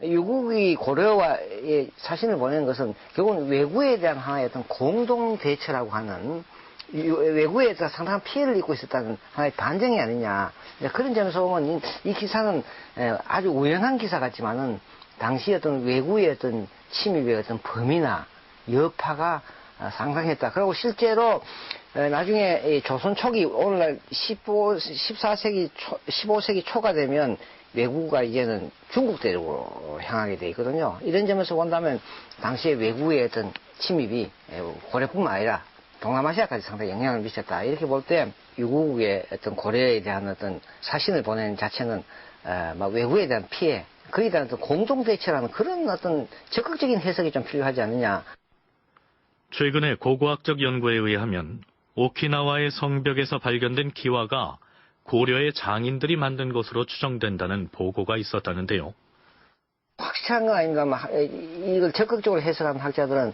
유국이 고려와의 사신을 보낸 것은 결국은 왜구에 대한 하나의 어떤 공동 대처라고 하는 외구에 대해서 상당한 피해를 입고 있었다는 하나의 반증이 아니냐. 그런 점에서 보면 이 기사는 아주 우연한 기사 같지만은 당시 어떤 외구의 어떤 침입의 어떤 범위나 여파가 상당했다. 그리고 실제로 나중에 조선 초기 오늘날 14세기 15세기 초가 되면 외구가 이제는 중국 대륙으로 향하게 돼 있거든요. 이런 점에서 본다면 당시에 외구의 어떤 침입이 고려뿐만 아니라 동남아시아까지 상당히 영향을 미쳤다. 이렇게 볼 때 유구국의 어떤 고려에 대한 어떤 사신을 보낸 자체는 외구에 대한 피해, 그에 대한 어떤 공동대처라는 그런 어떤 적극적인 해석이 좀 필요하지 않느냐. 최근에 고고학적 연구에 의하면 오키나와의 성벽에서 발견된 기와가 고려의 장인들이 만든 것으로 추정된다는 보고가 있었다는데요. 확실한 건 아닌가, 이걸 적극적으로 해석하는 학자들은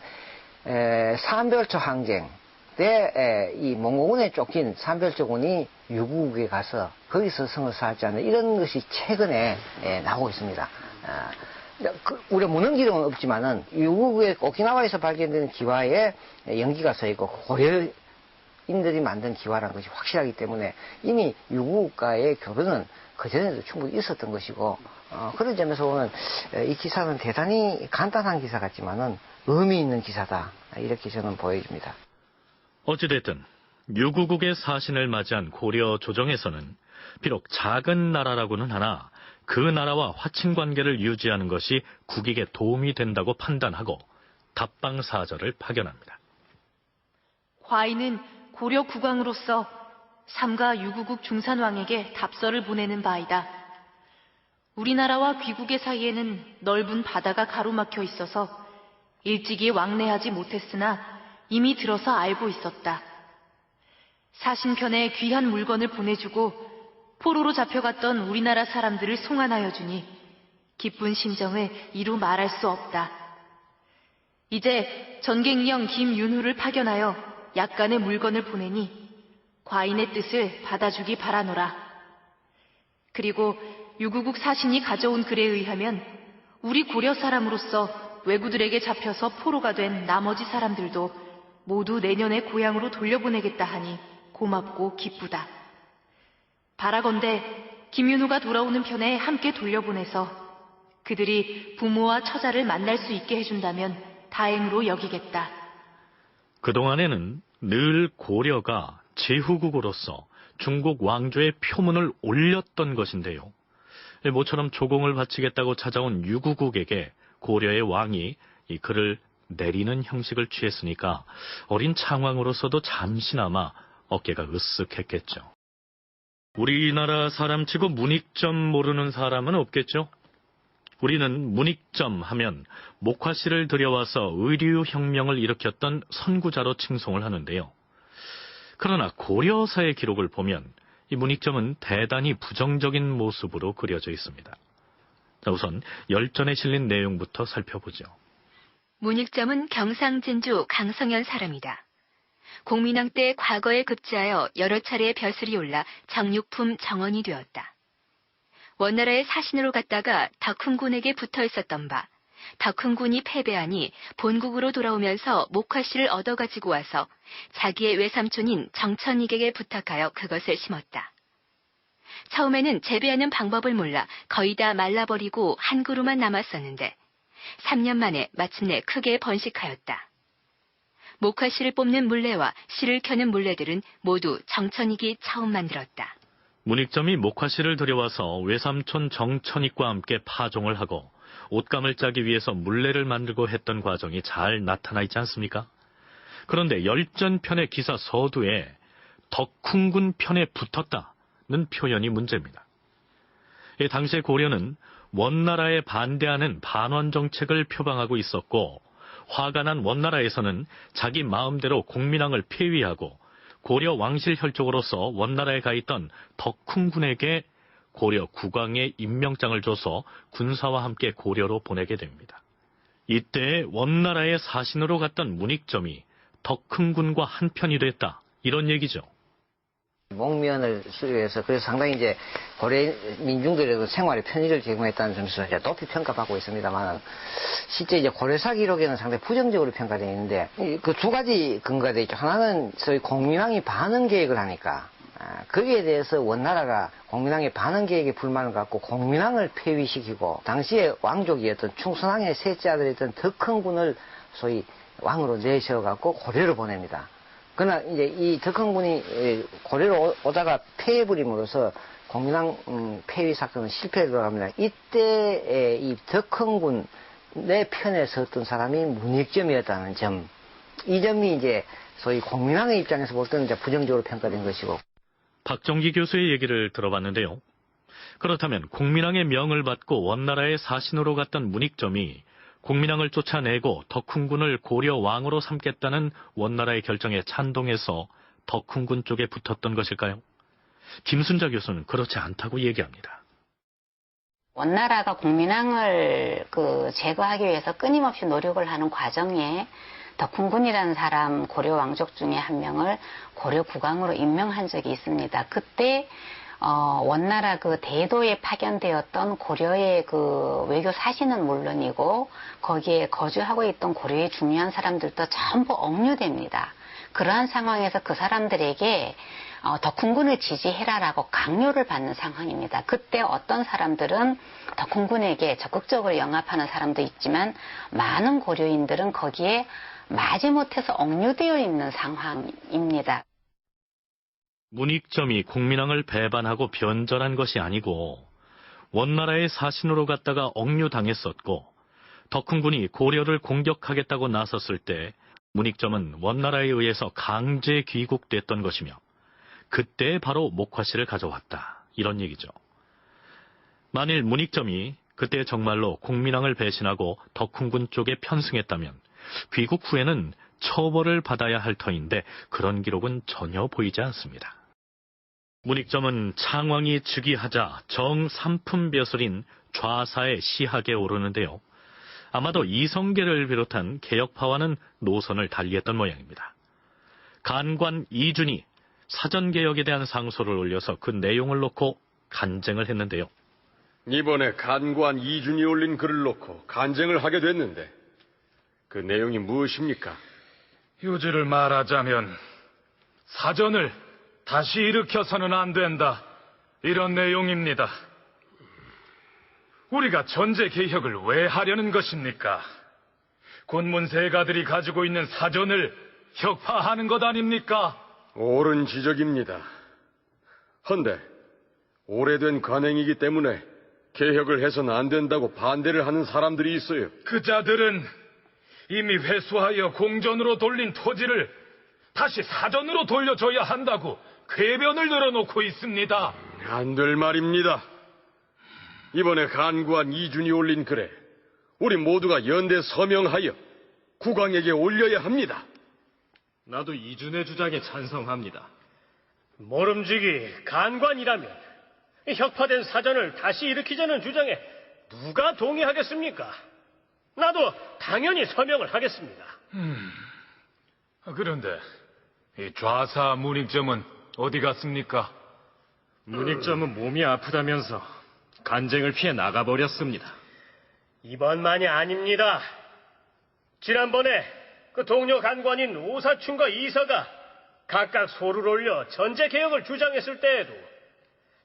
삼별초 항쟁 때 이 몽고군에 쫓긴 삼별초군이 유구국에 가서 거기서 성을 쌓았지 않나, 이런 것이 최근에 나오고 있습니다. 우리가 묻는 기록은 없지만은 유구국의 오키나와에서 발견된 기와에 연기가 서 있고 고려인들이 만든 기와라는 것이 확실하기 때문에 이미 유구국과의 교류는 그전에도 충분히 있었던 것이고, 그런 점에서 보면 이 기사는 대단히 간단한 기사 같지만은 의미 있는 기사다, 이렇게 저는 보여집니다. 어찌됐든 유구국의 사신을 맞이한 고려 조정에서는 비록 작은 나라라고는 하나 그 나라와 화친 관계를 유지하는 것이 국익에 도움이 된다고 판단하고 답방사절을 파견합니다. 과인은 고려 국왕으로서 삼가 유구국 중산왕에게 답서를 보내는 바이다. 우리나라와 귀국의 사이에는 넓은 바다가 가로막혀 있어서 일찍이 왕래하지 못했으나 이미 들어서 알고 있었다. 사신편에 귀한 물건을 보내주고 포로로 잡혀갔던 우리나라 사람들을 송환하여 주니 기쁜 심정을 이루 말할 수 없다. 이제 전갱령 김윤후를 파견하여 약간의 물건을 보내니 과인의 뜻을 받아주기 바라노라. 그리고 유구국 사신이 가져온 글에 의하면 우리 고려 사람으로서 왜구들에게 잡혀서 포로가 된 나머지 사람들도 모두 내년에 고향으로 돌려보내겠다 하니 고맙고 기쁘다. 바라건대 김윤후가 돌아오는 편에 함께 돌려보내서 그들이 부모와 처자를 만날 수 있게 해준다면 다행으로 여기겠다. 그동안에는 늘 고려가 제후국으로서 중국 왕조의 표문을 올렸던 것인데요. 모처럼 조공을 바치겠다고 찾아온 유구국에게 고려의 왕이 이 글을 내리는 형식을 취했으니까 어린 창왕으로서도 잠시나마 어깨가 으쓱했겠죠. 우리나라 사람치고 문익점 모르는 사람은 없겠죠? 우리는 문익점 하면 목화씨를 들여와서 의류혁명을 일으켰던 선구자로 칭송을 하는데요. 그러나 고려사의 기록을 보면 이 문익점은 대단히 부정적인 모습으로 그려져 있습니다. 자, 우선 열전에 실린 내용부터 살펴보죠. 문익점은 경상진주 강성현 사람이다. 공민왕 때 과거에 급제하여 여러 차례 벼슬이 올라 정육품 정원이 되었다. 원나라의 사신으로 갔다가 덕흥군에게 붙어 있었던 바, 덕흥군이 패배하니 본국으로 돌아오면서 목화씨를 얻어가지고 와서 자기의 외삼촌인 정천익에게 부탁하여 그것을 심었다. 처음에는 재배하는 방법을 몰라 거의 다 말라버리고 한 그루만 남았었는데 3년 만에 마침내 크게 번식하였다. 목화씨를 뽑는 물레와 씨를 켜는 물레들은 모두 정천익이 처음 만들었다. 문익점이 목화씨를 들여와서 외삼촌 정천익과 함께 파종을 하고 옷감을 짜기 위해서 물레를 만들고 했던 과정이 잘 나타나 있지 않습니까? 그런데 열전편의 기사 서두에 덕흥군 편에 붙었다는 표현이 문제입니다. 당시 고려는 원나라에 반대하는 반원 정책을 표방하고 있었고, 화가 난 원나라에서는 자기 마음대로 공민왕을 폐위하고 고려 왕실 혈족으로서 원나라에 가 있던 덕흥군에게 고려 국왕의 임명장을 줘서 군사와 함께 고려로 보내게 됩니다. 이때 원나라의 사신으로 갔던 문익점이 덕흥군과 한편이 됐다, 이런 얘기죠. 목면을 수료해서 그래서 상당히 이제 고려 민중들의 생활에 편의를 제공했다는 점에서 이제 높이 평가받고 있습니다만, 실제 이제 고려사 기록에는 상당히 부정적으로 평가되어 있는데, 그 두 가지 근거가 되어 있죠. 하나는 소위 공민왕이 반응 계획을 하니까 거기에 대해서 원나라가 공민왕의 반응 계획에 불만을 갖고 공민왕을 폐위시키고, 당시에 왕족이었던 충선왕의 셋째 아들이었던 덕흥군을 소위 왕으로 내세워갖고 고려를 보냅니다. 그러나 이제 이 덕흥군이 고려로 오다가 패해버림으로써 공민왕 폐위 사건은 실패를 합니다. 이때 이 덕흥군의 편에 섰던 사람이 문익점이었다는 점, 이 점이 이제 소위 공민왕의 입장에서 볼 때는 이제 부정적으로 평가된 것이고. 박정기 교수의 얘기를 들어봤는데요. 그렇다면 공민왕의 명을 받고 원나라의 사신으로 갔던 문익점이 공민왕을 쫓아내고 덕흥군을 고려 왕으로 삼겠다는 원나라의 결정에 찬동해서 덕흥군 쪽에 붙었던 것일까요? 김순자 교수는 그렇지 않다고 얘기합니다. 원나라가 공민왕을 제거하기 위해서 끊임없이 노력을 하는 과정에 덕흥군이라는 사람, 고려 왕족 중에 한 명을 고려 국왕으로 임명한 적이 있습니다. 그때 원나라 대도에 파견되었던 고려의 외교 사신은 물론이고 거기에 거주하고 있던 고려의 중요한 사람들도 전부 억류됩니다. 그러한 상황에서 그 사람들에게 덕흥군을 지지해라라고 강요를 받는 상황입니다. 그때 어떤 사람들은 덕흥군에게 적극적으로 영합하는 사람도 있지만, 많은 고려인들은 거기에 마지못해서 억류되어 있는 상황입니다. 문익점이 공민왕을 배반하고 변절한 것이 아니고 원나라의 사신으로 갔다가 억류당했었고, 덕흥군이 고려를 공격하겠다고 나섰을 때 문익점은 원나라에 의해서 강제 귀국됐던 것이며, 그때 바로 목화씨를 가져왔다, 이런 얘기죠. 만일 문익점이 그때 정말로 공민왕을 배신하고 덕흥군 쪽에 편승했다면 귀국 후에는 처벌을 받아야 할 터인데 그런 기록은 전혀 보이지 않습니다. 문익점은 창왕이 즉위하자 정삼품벼슬인 좌사의 시학에 오르는데요. 아마도 이성계를 비롯한 개혁파와는 노선을 달리했던 모양입니다. 간관 이준이 사전개혁에 대한 상소를 올려서 그 내용을 놓고 간쟁을 했는데요. 이번에 간관 이준이 올린 글을 놓고 간쟁을 하게 됐는데 그 내용이 무엇입니까? 유지를 말하자면 사전을 다시 일으켜서는 안 된다, 이런 내용입니다. 우리가 전제 개혁을 왜 하려는 것입니까? 군문세가들이 가지고 있는 사전을 혁파하는 것 아닙니까? 옳은 지적입니다. 헌데 오래된 관행이기 때문에 개혁을 해서는 안 된다고 반대를 하는 사람들이 있어요. 그 자들은 이미 회수하여 공전으로 돌린 토지를 다시 사전으로 돌려줘야 한다고 궤변을 늘어놓고 있습니다. 안 될 말입니다. 이번에 간관 이준이 올린 글에 우리 모두가 연대 서명하여 국왕에게 올려야 합니다. 나도 이준의 주장에 찬성합니다. 모름지기 간관이라면 혁파된 사전을 다시 일으키자는 주장에 누가 동의하겠습니까? 나도 당연히 서명을 하겠습니다. 그런데 이 좌사 문익점은 어디 갔습니까? 문익점은 몸이 아프다면서 간쟁을 피해 나가버렸습니다. 이번만이 아닙니다. 지난번에 그 동료 간관인 오사춘과 이서가 각각 소를 올려 전제 개혁을 주장했을 때에도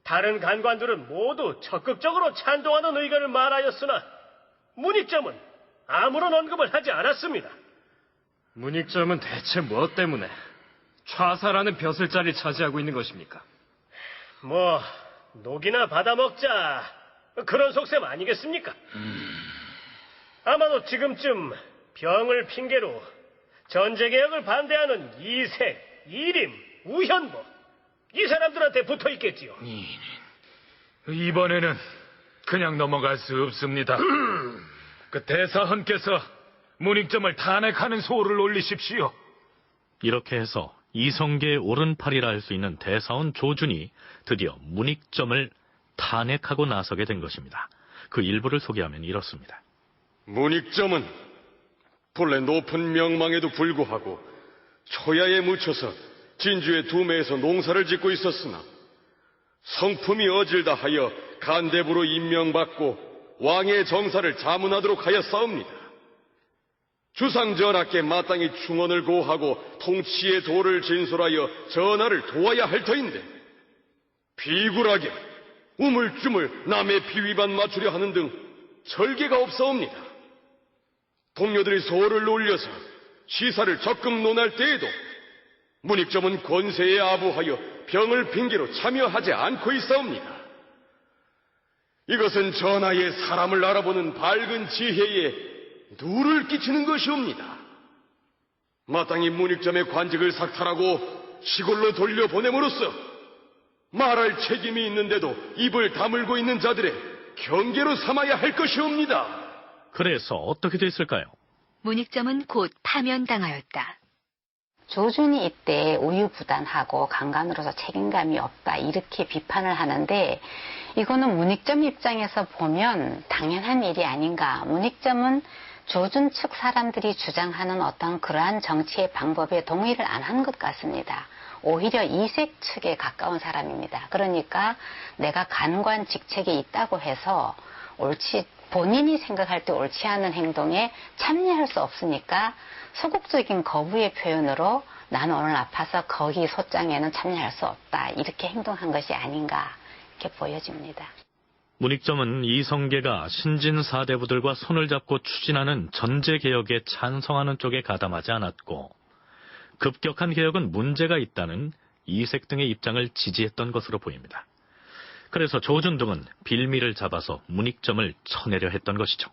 다른 간관들은 모두 적극적으로 찬동하는 의견을 말하였으나 문익점은 아무런 언급을 하지 않았습니다. 문익점은 대체 무엇 때문에 좌사라는 벼슬자리를 차지하고 있는 것입니까? 뭐 녹이나 받아먹자 그런 속셈 아니겠습니까? 아마도 지금쯤 병을 핑계로 전제개혁을 반대하는 이색, 이림, 우현보 이 사람들한테 붙어있겠지요. 이번에는 그냥 넘어갈 수 없습니다. 그 대사헌께서 문익점을 탄핵하는 소를 올리십시오. 이렇게 해서 이성계의 오른팔이라 할 수 있는 대사원 조준이 드디어 문익점을 탄핵하고 나서게 된 것입니다. 그 일부를 소개하면 이렇습니다. 문익점은 본래 높은 명망에도 불구하고 초야에 묻혀서 진주의 두매에서 농사를 짓고 있었으나 성품이 어질다 하여 간대부로 임명받고 왕의 정사를 자문하도록 하였사옵니다. 주상전하께 마땅히 충언을 고하고 통치의 도를 진솔하여 전하를 도와야 할 터인데 비굴하게 우물쭈물 남의 비위반 맞추려 하는 등 절개가 없사옵니다. 동료들이 소를 올려서 시사를 적극 논할 때에도 문익점은 권세에 아부하여 병을 핑계로 참여하지 않고 있사옵니다. 이것은 전하의 사람을 알아보는 밝은 지혜에 누를 끼치는 것이옵니다. 마땅히 문익점의 관직을 삭탈하고 시골로 돌려보냄으로써 말할 책임이 있는데도 입을 다물고 있는 자들의 경계로 삼아야 할 것이옵니다. 그래서 어떻게 됐을까요? 문익점은 곧 파면당하였다. 조준이 이때 우유부단하고 강간으로서 책임감이 없다 이렇게 비판을 하는데 이거는 문익점 입장에서 보면 당연한 일이 아닌가. 문익점은 조준 측 사람들이 주장하는 어떤 그러한 정치의 방법에 동의를 안 한 것 같습니다. 오히려 이색 측에 가까운 사람입니다. 그러니까 내가 간관 직책에 있다고 해서 본인이 생각할 때 옳지 않은 행동에 참여할 수 없으니까 소극적인 거부의 표현으로 나는 오늘 아파서 거기 소장에는 참여할 수 없다. 이렇게 행동한 것이 아닌가 이렇게 보여집니다. 문익점은 이성계가 신진 사대부들과 손을 잡고 추진하는 전제개혁에 찬성하는 쪽에 가담하지 않았고 급격한 개혁은 문제가 있다는 이색 등의 입장을 지지했던 것으로 보입니다. 그래서 조준 등은 빌미를 잡아서 문익점을 쳐내려 했던 것이죠.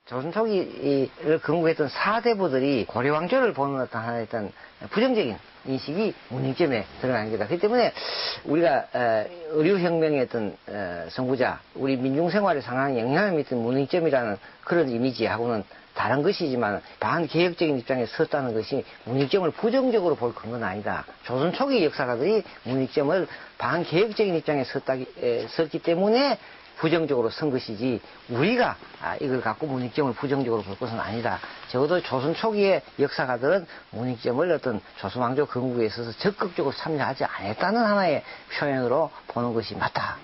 조선 초기를 근거했던 사대부들이 고려왕조를 보는 어떤 하나의 어떤 부정적인 인식이 문익점에 드러난 거다. 그렇기 때문에 우리가 의료혁명의 어떤 선구자, 우리 민중생활의 상당히 영향을 미친 문익점이라는 그런 이미지하고는 다른 것이지만 반개혁적인 입장에 섰다는 것이 문익점을 부정적으로 볼 근거는 아니다. 조선 초기 역사가들이 문익점을 반개혁적인 입장에 섰기 때문에 부정적으로 선 것이지 우리가 이걸 갖고 문익점을 부정적으로 볼 것은 아니다. 적어도 조선 초기의 역사가들은 문익점을 어떤 조선왕조 건국에 있어서 적극적으로 참여하지 않았다는 하나의 표현으로 보는 것이 맞다.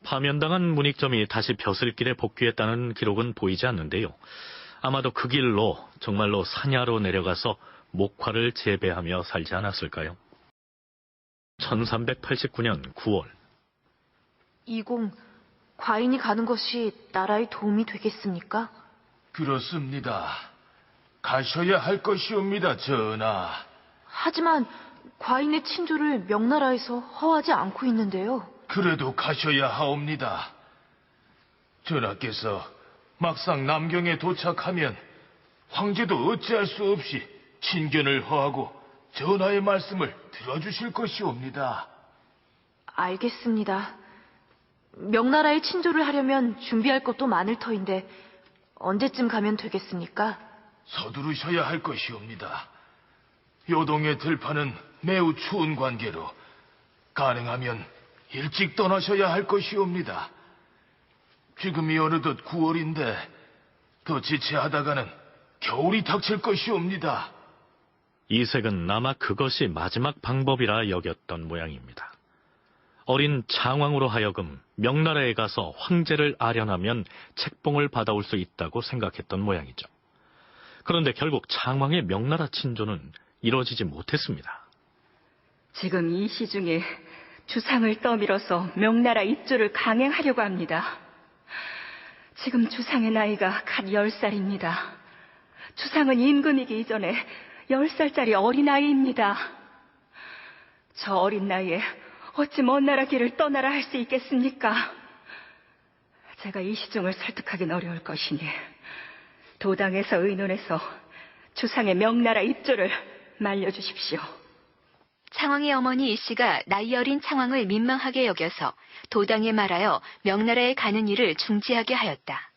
파면당한 문익점이 다시 벼슬길에 복귀했다는 기록은 보이지 않는데요. 아마도 그 길로 정말로 산야로 내려가서 목화를 재배하며 살지 않았을까요? 1389년 9월 이공, 과인이 가는 것이 나라에 도움이 되겠습니까? 그렇습니다. 가셔야 할 것이옵니다, 전하. 하지만 과인의 친조를 명나라에서 허하지 않고 있는데요. 그래도 가셔야 하옵니다. 전하께서 막상 남경에 도착하면 황제도 어찌할 수 없이 친견을 허하고 전하의 말씀을 들어주실 것이옵니다. 알겠습니다. 명나라에 친조를 하려면 준비할 것도 많을 터인데 언제쯤 가면 되겠습니까? 서두르셔야 할 것이옵니다. 요동의 들판은 매우 추운 관계로 가능하면 일찍 떠나셔야 할 것이옵니다. 지금이 어느덧 9월인데 더 지체하다가는 겨울이 닥칠 것이옵니다. 이색은 아마 그것이 마지막 방법이라 여겼던 모양입니다. 어린 창왕으로 하여금 명나라에 가서 황제를 아련하면 책봉을 받아올 수 있다고 생각했던 모양이죠. 그런데 결국 창왕의 명나라 친조는 이루어지지 못했습니다. 지금 이 시중에 주상을 떠밀어서 명나라 입조를 강행하려고 합니다. 지금 주상의 나이가 갓 10살입니다. 주상은 임금이기 이전에 10살짜리 어린아이입니다. 저 어린 나이에 어찌 먼 나라 길을 떠나라 할 수 있겠습니까? 제가 이 시중을 설득하긴 어려울 것이니 도당에서 의논해서 주상의 명나라 입조를 말려주십시오. 창왕의 어머니 이씨가 나이 어린 창왕을 민망하게 여겨서 도당에 말하여 명나라에 가는 일을 중지하게 하였다.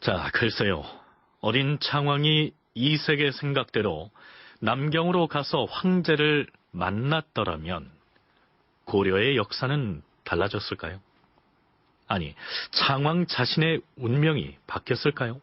자, 글쎄요. 어린 창왕이 이색의 생각대로 남경으로 가서 황제를 만났더라면 고려의 역사는 달라졌을까요? 아니, 창왕 자신의 운명이 바뀌었을까요?